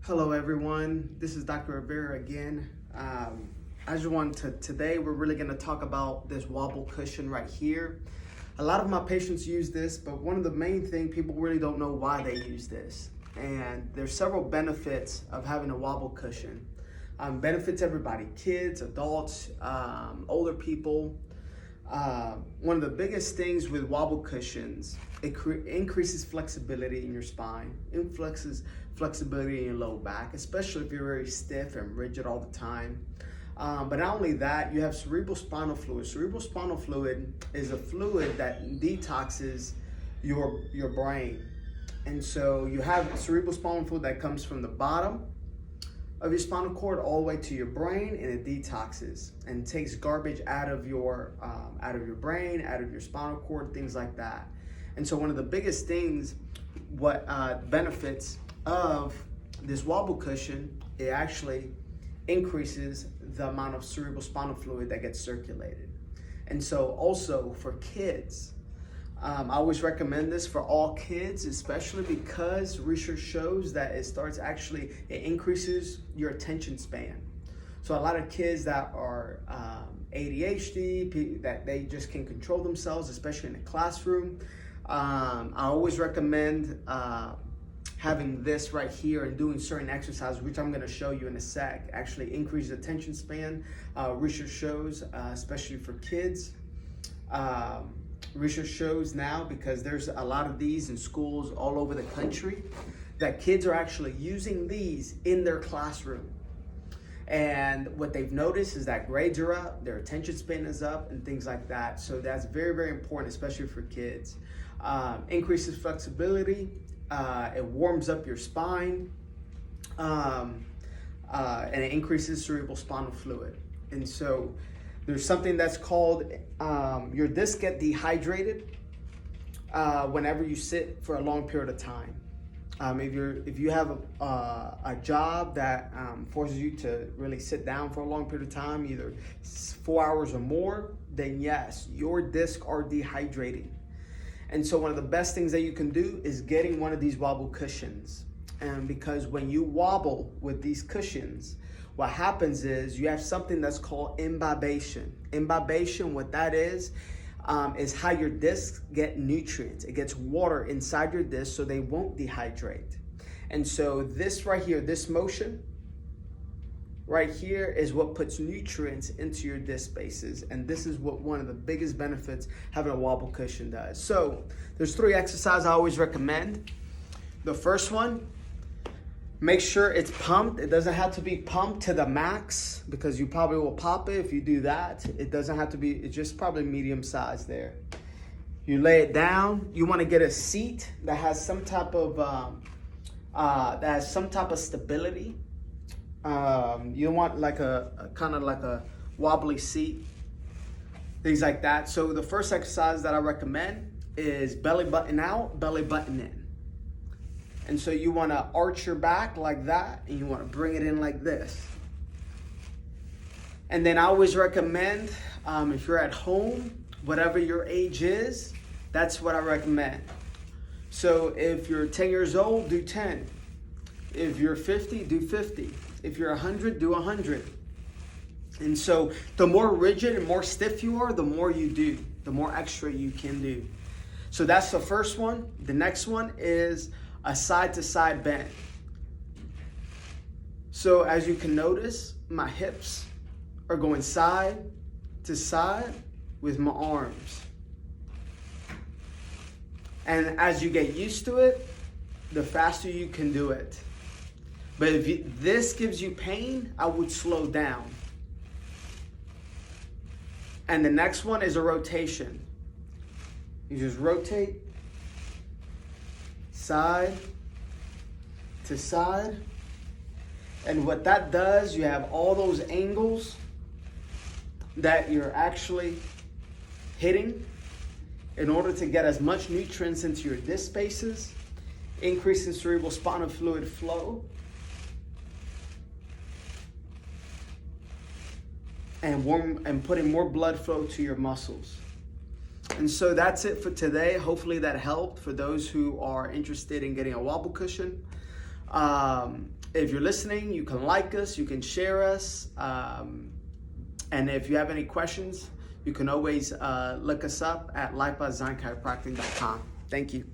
Hello everyone, this is Dr. Rivera again. I just wanted to, today we're really going to talk about this Wobble cushion right here. A lot of my patients use this, but one of the main things, people really don't know why they use this. And there's several benefits of having a Wobble cushion. Benefits everybody, kids, adults, older people. One of the biggest things with Wobble cushions, it increases flexibility in your spine, influxes flexibility in your low back, especially if you're very stiff and rigid all the time. But not only that, you have cerebral spinal fluid. Cerebral spinal fluid is a fluid that detoxes your brain. And so you have cerebral spinal fluid that comes from the bottom of your spinal cord all the way to your brain, and it detoxes and takes garbage out of your brain, out of your spinal cord, things like that. And so one of the biggest things, benefits of this Wobble cushion, it actually increases the amount of cerebral spinal fluid that gets circulated. And so also for kids, I always recommend this for all kids, especially because research shows that it increases your attention span. So a lot of kids that are ADHD, that they just can't control themselves, especially in the classroom, I always recommend having this right here and doing certain exercises, which I'm going to show you in a sec, actually increases attention span. Research shows, especially for kids. Research shows now, because there's a lot of these in schools all over the country, that kids are actually using these in their classroom. And what they've noticed is that grades are up, their attention span is up, and things like that. So that's very, very important, especially for kids. Increases flexibility, it warms up your spine, and it increases cerebral spinal fluid. And so there's something that's called, your discs get dehydrated whenever you sit for a long period of time. If you have a job that forces you to really sit down for a long period of time, either 4 hours or more, then yes, your discs are dehydrating. And so one of the best things that you can do is getting one of these Wobble cushions. And because when you wobble with these cushions, what happens is you have something that's called imbibation. Imbibation, what that is how your discs get nutrients. It gets water inside your discs so they won't dehydrate. And so this right here, this motion right here is what puts nutrients into your disc spaces. And this is what one of the biggest benefits having a Wobble cushion does. So there's 3 exercises I always recommend. The first one, make sure it's pumped. It doesn't have to be pumped to the max, because you probably will pop it if you do that. It doesn't have to be, it's just probably medium size there. You lay it down. You want to get a seat that has some type of stability. You want like a kind of like a wobbly seat, things like that. So the first exercise that I recommend is belly button out, belly button in. And so you want to arch your back like that, and you want to bring it in like this. And then I always recommend, if you're at home, whatever your age is, that's what I recommend. So if you're 10 years old, do 10. If you're 50, do 50. If you're 100, do 100. And so the more rigid and more stiff you are, the more you do, the more extra you can do. So that's the first one. The next one is a side-to-side bend. So as you can notice, my hips are going side to side with my arms. And as you get used to it, the faster you can do it. But if this gives you pain, I would slow down. And the next one is a rotation. You just rotate side to side. And what that does, you have all those angles that you're actually hitting in order to get as much nutrients into your disc spaces, increasing cerebral spinal fluid flow, and putting more blood flow to your muscles. And so that's it for today. Hopefully that helped for those who are interested in getting a Wobble cushion. if you're listening, you can like us, you can share us. And if you have any questions, you can always look us up at lifebyzionchiropractic.com. Thank you.